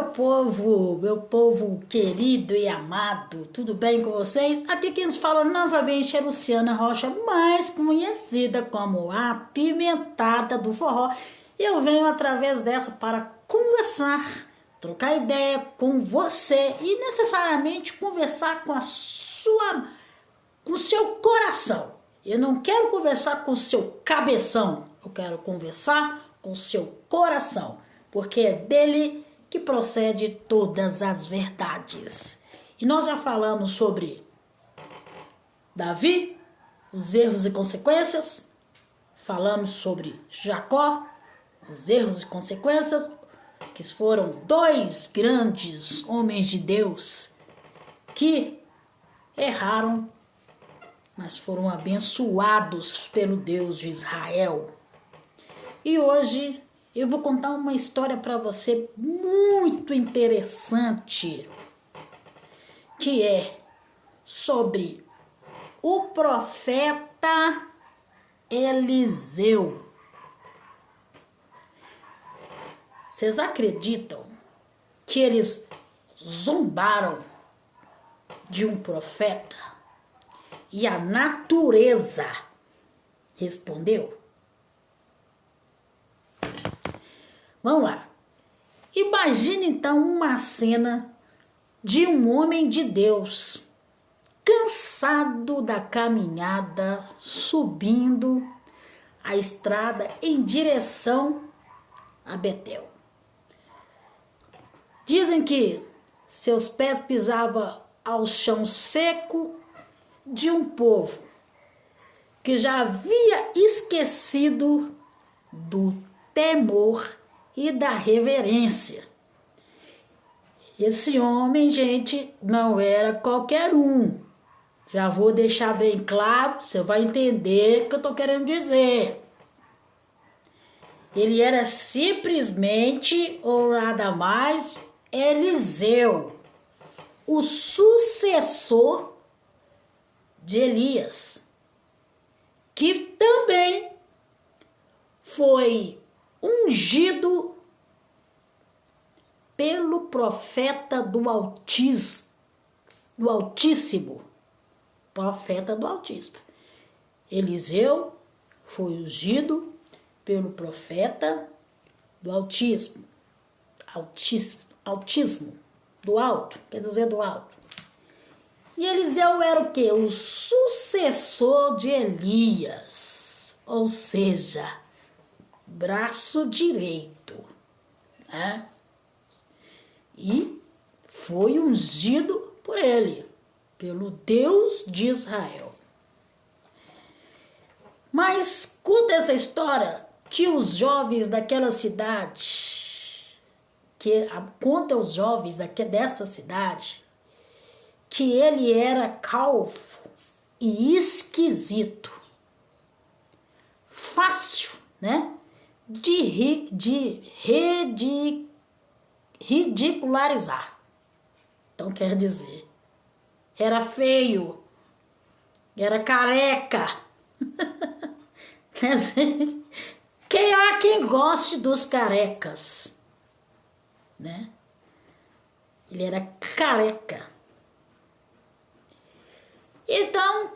meu povo querido e amado, tudo bem com vocês? Aqui quem nos fala novamente é Luciana Rocha, mais conhecida como a Pimentada do Forró. E eu venho através dessa para conversar, trocar ideia com você e necessariamente conversar com o seu coração. Eu não quero conversar com o seu cabeção, eu quero conversar com o seu coração, porque é dele que procede todas as verdades. E nós já falamos sobre Davi, os erros e consequências, falamos sobre Jacó, os erros e consequências, que foram dois grandes homens de Deus que erraram, mas foram abençoados pelo Deus de Israel. E hoje eu vou contar uma história para você muito interessante, que é sobre o profeta Eliseu. Vocês acreditam que eles zombaram de um profeta e a natureza respondeu? Vamos lá. Imagine então uma cena de um homem de Deus, cansado da caminhada, subindo a estrada em direção a Betel. Dizem que seus pés pisavam ao chão seco de um povo que já havia esquecido do temor e da reverência. Esse homem, gente, não era qualquer um. Já vou deixar bem claro, você vai entender o que eu estou querendo dizer. Ele era simplesmente, ou nada mais, Eliseu, o sucessor de Elias, que também foi ungido pelo profeta do Altíssimo, profeta do Altíssimo. Eliseu foi ungido pelo profeta do Altíssimo, do alto, quer dizer do alto. E Eliseu era o quê? O sucessor de Elias, ou seja, braço direito, né? E foi ungido por ele, pelo Deus de Israel. Mas conta essa história que os jovens daquela cidade, conta aos jovens dessa cidade, que ele era calvo e esquisito, fácil, né, de ridicularizar. Então quer dizer, era feio, era careca. Quer dizer, há quem goste dos carecas, né? Ele era careca. Então,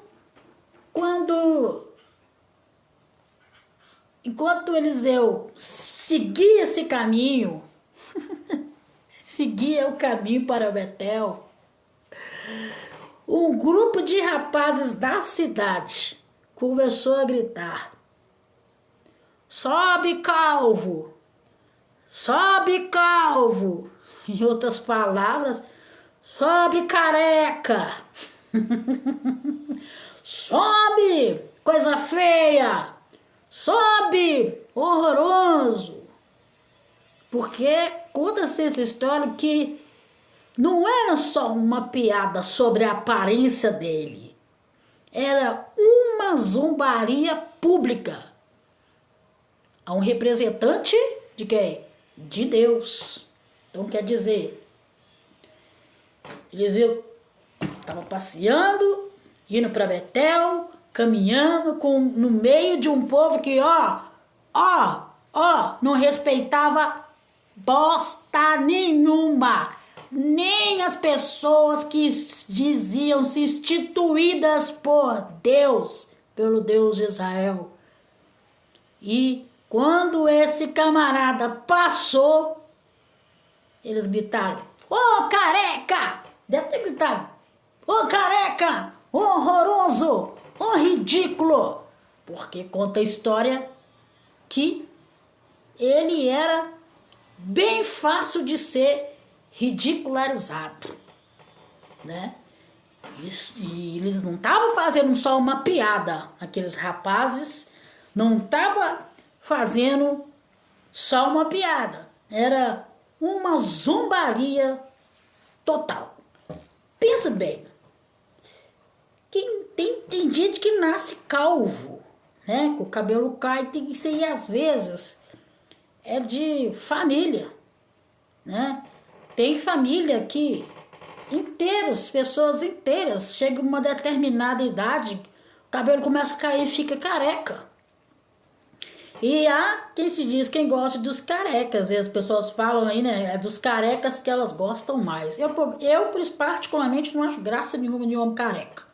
enquanto Eliseu seguia esse caminho, seguia o caminho para Betel, um grupo de rapazes da cidade começou a gritar: sobe, calvo! Sobe, calvo! Em outras palavras, sobe, careca! Sobe, coisa feia! Sobe, horroroso! Porque conta-se essa história que não era só uma piada sobre a aparência dele. Era uma zombaria pública a um representante de quem? De Deus. Então quer dizer, Eliseu estava passeando, indo para Betel, caminhando no meio de um povo que, não respeitava bosta acreditar nenhuma. Nem as pessoas que diziam-se instituídas por Deus, pelo Deus de Israel. E quando esse camarada passou, eles gritaram: "Ô careca!" Deve ter gritado: "Ô careca! Ô horroroso! Ô ridículo!" Porque conta a história que ele era bem fácil de ser ridicularizado, né? E eles não estavam fazendo só uma piada, aqueles rapazes não estavam fazendo só uma piada, era uma zombaria total. Pensa bem, tem gente que nasce calvo, né? Que o cabelo cai, tem isso aí às vezes é de família, né? Tem família que pessoas inteiras, chega uma determinada idade, o cabelo começa a cair e fica careca. E há quem se diz quem gosta dos carecas, e as pessoas falam aí, né, é dos carecas que elas gostam mais. Eu particularmente não acho graça nenhuma de homem careca.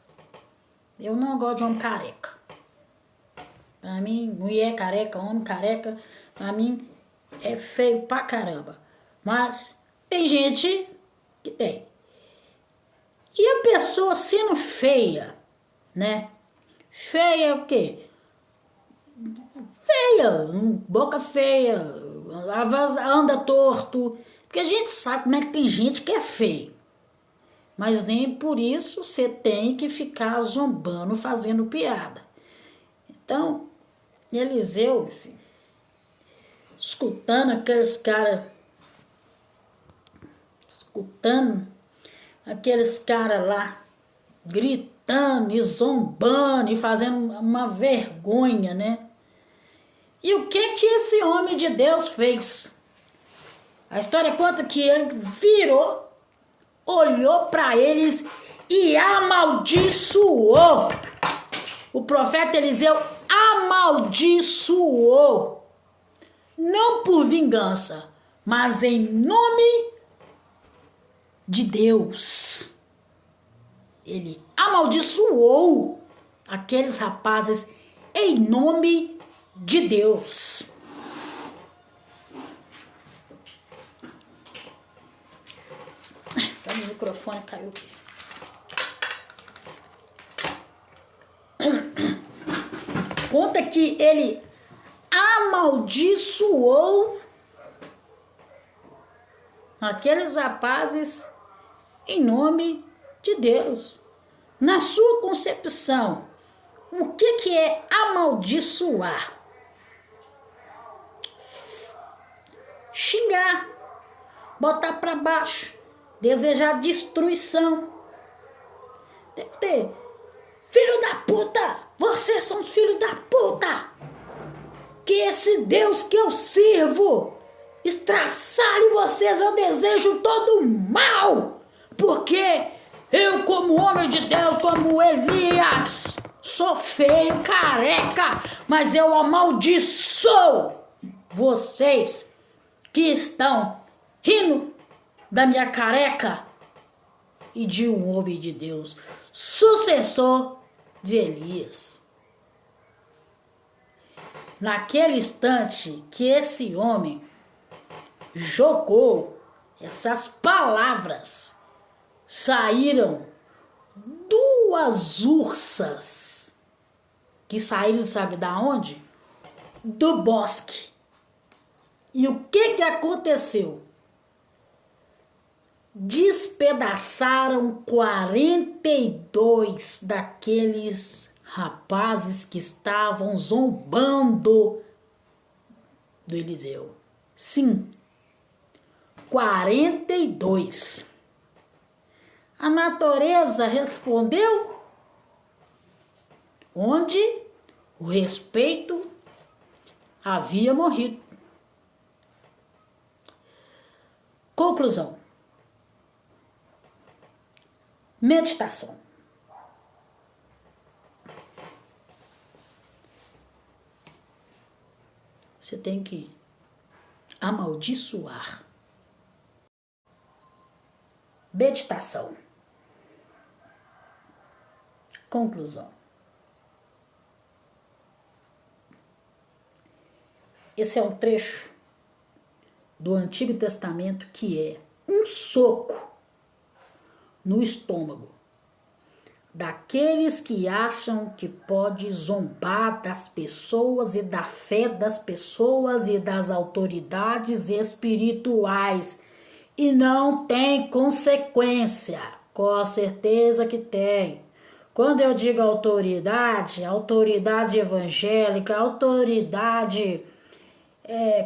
Eu não gosto de homem careca. Pra mim, mulher careca, homem careca, pra mim é feio pra caramba. Mas tem gente que tem. E a pessoa sendo feia, né? Feia o quê? Feia, boca feia, anda torto. Porque a gente sabe como é que tem gente que é feio. Mas nem por isso você tem que ficar zombando, fazendo piada. Então, Eliseu, filho, escutando aqueles caras lá gritando e zombando e fazendo uma vergonha, né? E o que esse homem de Deus fez? A história conta que ele virou, olhou para eles e amaldiçoou. O profeta Eliseu amaldiçoou, não por vingança, mas em nome de Deus. Ele amaldiçoou aqueles rapazes em nome de Deus. O microfone caiu aqui. Conta que ele amaldiçoou aqueles rapazes em nome de Deus. Na sua concepção, o que é amaldiçoar? Xingar, botar para baixo, desejar destruição. Deve ter: "Filho da puta, vocês são filhos da puta. Que esse Deus que eu sirvo estraçalhe vocês, eu desejo todo o mal. Porque eu, como homem de Deus, como Elias, sou feio, careca, mas eu amaldiçoo vocês que estão rindo da minha careca e de um homem de Deus, sucessor de Elias." Naquele instante que esse homem jogou essas palavras, saíram duas ursas que saíram, sabe da onde? Do bosque. E o que aconteceu? Despedaçaram 42 daqueles rapazes que estavam zombando do Eliseu. Sim, 42. A natureza respondeu onde o respeito havia morrido. Conclusão. Meditação. Você tem que amaldiçoar Meditação. Conclusão. Esse é um trecho do Antigo Testamento que é um soco no estômago daqueles que acham que pode zombar das pessoas e da fé das pessoas e das autoridades espirituais e não tem consequência. Com certeza que tem. Quando eu digo autoridade, autoridade evangélica, autoridade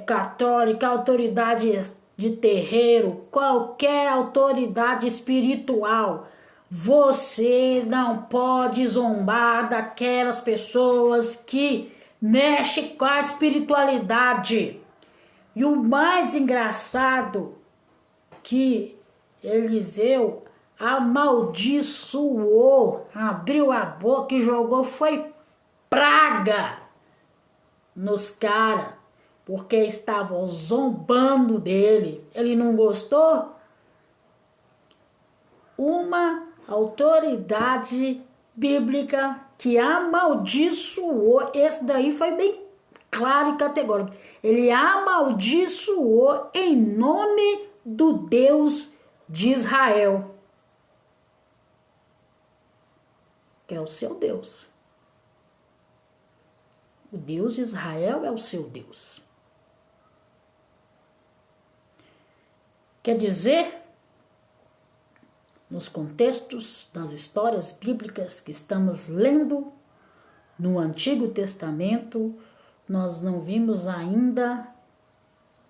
católica, autoridade de terreiro, qualquer autoridade espiritual, você não pode zombar daquelas pessoas que mexem com a espiritualidade. E o mais engraçado que Eliseu amaldiçoou, abriu a boca e jogou, foi praga nos caras, porque estavam zombando dele. Ele não gostou? Uma autoridade bíblica que amaldiçoou, esse daí foi bem claro e categórico. Ele amaldiçoou em nome do Deus de Israel, que é o seu Deus. O Deus de Israel é o seu Deus. Quer dizer, nos contextos das histórias bíblicas que estamos lendo no Antigo Testamento, nós não vimos ainda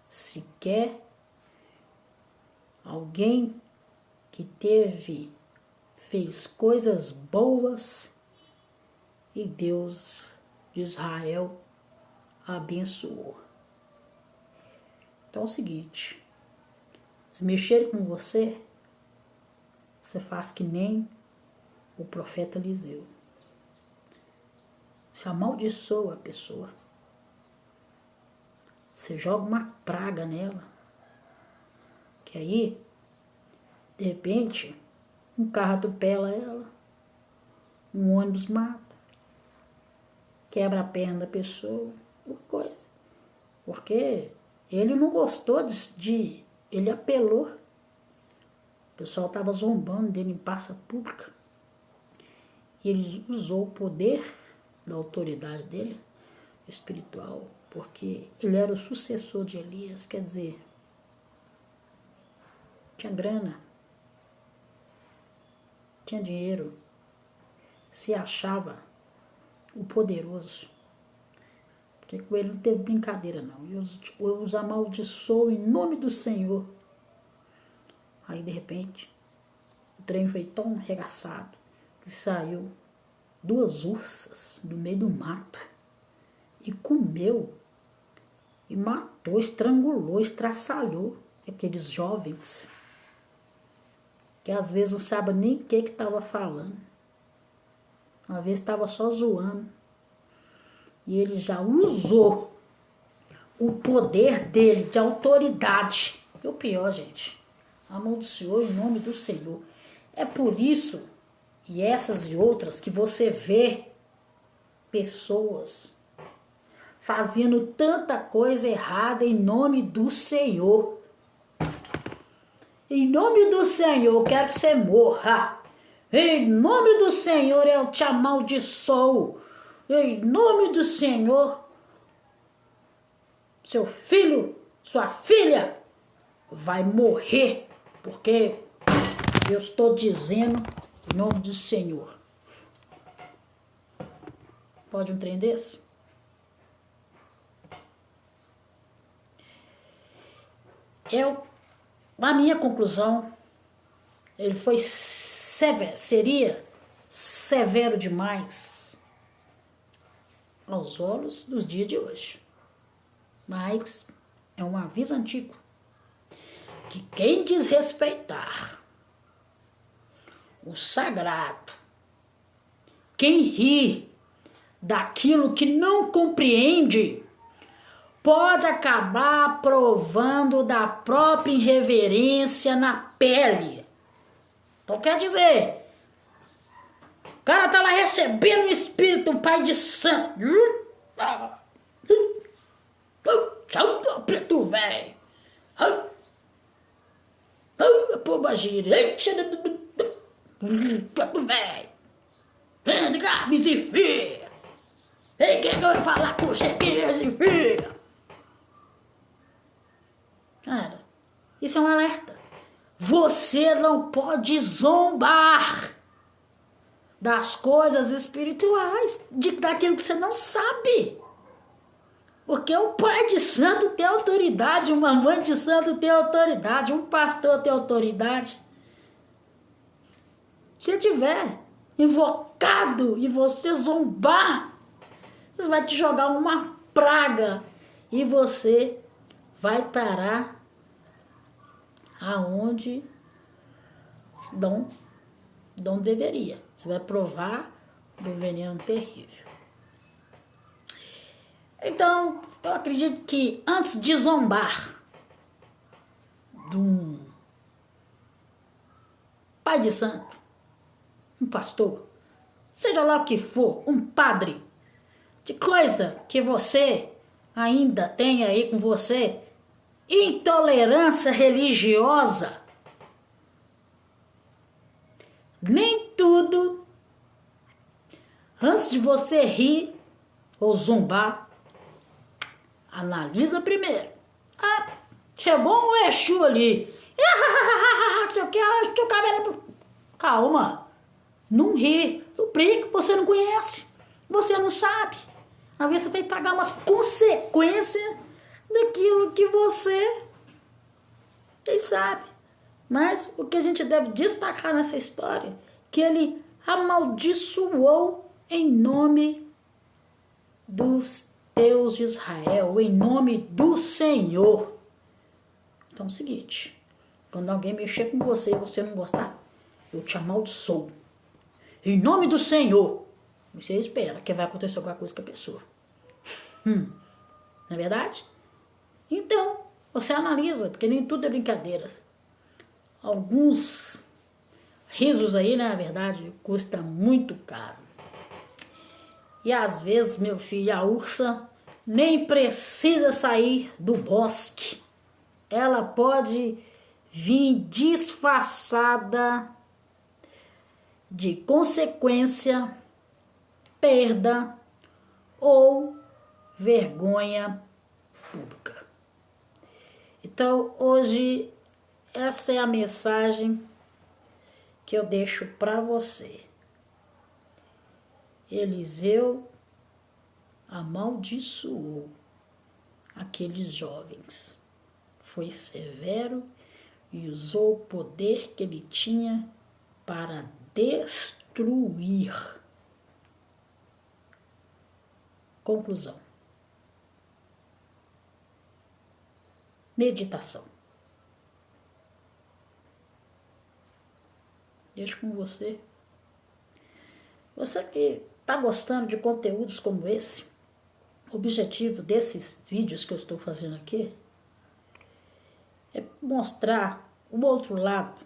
sequer alguém que fez coisas boas e Deus de Israel abençoou. Então é o seguinte, se mexerem com você, você faz que nem o profeta Eliseu. Você amaldiçoa a pessoa. Você joga uma praga nela. Que aí, de repente, um carro atropela ela, um ônibus mata, quebra a perna da pessoa, uma coisa. Porque ele não gostou ele apelou. O pessoal estava zombando dele em praça pública. E ele usou o poder da autoridade dele, espiritual, porque ele era o sucessor de Elias, quer dizer, tinha grana, tinha dinheiro, se achava o poderoso. Porque com ele não teve brincadeira, não. Eu os amaldiçoo em nome do Senhor. Aí, de repente, o trem foi tão arregaçado que saiu 2 ursas do meio do mato e comeu, e matou, estrangulou, estraçalhou aqueles jovens que às vezes não sabem nem o que estava falando. Às vezes estava só zoando. E ele já usou o poder dele de autoridade. E o pior, gente, amaldiçoou em nome do Senhor. É por isso, e essas e outras, que você vê pessoas fazendo tanta coisa errada em nome do Senhor. Em nome do Senhor, eu quero que você morra. Em nome do Senhor, eu te amaldiçoo. Em nome do Senhor, seu filho, sua filha vai morrer, porque eu estou dizendo em nome do Senhor. Pode um trem desse? A minha conclusão, ele foi seria severo demais aos olhos dos dias de hoje. Mas é um aviso antigo que quem desrespeitar o sagrado, quem ri daquilo que não compreende, pode acabar provando da própria irreverência na pele. Então quer dizer, o cara tá lá recebendo o Espírito, o Pai de Santo. Preto velho. Pomba girante. Preto velho. Vem cá, me enfia. Ei, quem que eu vou falar com você que me enfia? Cara, isso é um alerta. Você não pode zombar das coisas espirituais, daquilo que você não sabe. Porque o pai de santo tem autoridade, uma mãe de santo tem autoridade, um pastor tem autoridade. Se tiver invocado e você zombar, você vai te jogar uma praga e você vai parar aonde não deveria. Você vai provar do veneno terrível. Então, eu acredito que antes de zombar de um pai de santo, um pastor, seja lá o que for, um padre, de coisa que você ainda tem aí com você, intolerância religiosa, nem tudo, antes de você rir ou zombar, analisa primeiro. Chegou um Exu ali. Seu cabelo. Calma. Não ri. Não brinca, você não conhece. Você não sabe. Às vezes você vai pagar umas consequências daquilo que você nem sabe. Mas o que a gente deve destacar nessa história, que ele amaldiçoou em nome dos Deus de Israel, em nome do Senhor. Então é o seguinte, quando alguém mexer com você e você não gostar, eu te amaldiçoo. Em nome do Senhor. Você espera que vai acontecer alguma coisa com a pessoa. Não é verdade? Então, você analisa, porque nem tudo é brincadeira. Alguns risos aí, na verdade, custa muito caro. E às vezes, meu filho, a ursa nem precisa sair do bosque. Ela pode vir disfarçada de consequência, perda ou vergonha pública. Então, hoje, essa é a mensagem que eu deixo para você. Eliseu amaldiçoou aqueles jovens. Foi severo e usou o poder que ele tinha para destruir. Conclusão. Meditação. Deixo com você. Você que está gostando de conteúdos como esse, o objetivo desses vídeos que eu estou fazendo aqui é mostrar o outro lado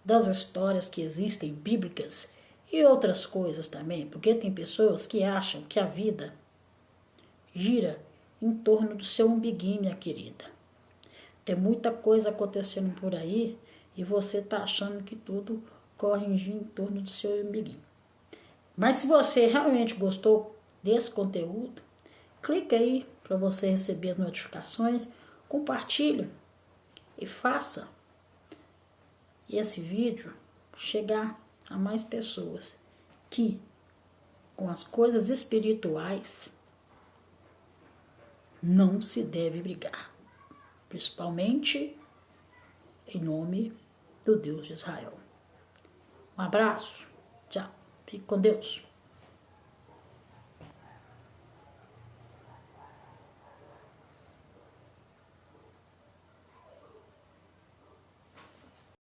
das histórias que existem bíblicas e outras coisas também, porque tem pessoas que acham que a vida gira em torno do seu umbiguinho, minha querida. Tem muita coisa acontecendo por aí e você está achando que tudo corre em torno do seu umbiguinho. Mas se você realmente gostou desse conteúdo, clica aí para você receber as notificações, compartilhe e faça esse vídeo chegar a mais pessoas que, com as coisas espirituais, não se deve brigar, principalmente em nome do Deus de Israel. Um abraço, tchau, fique com Deus.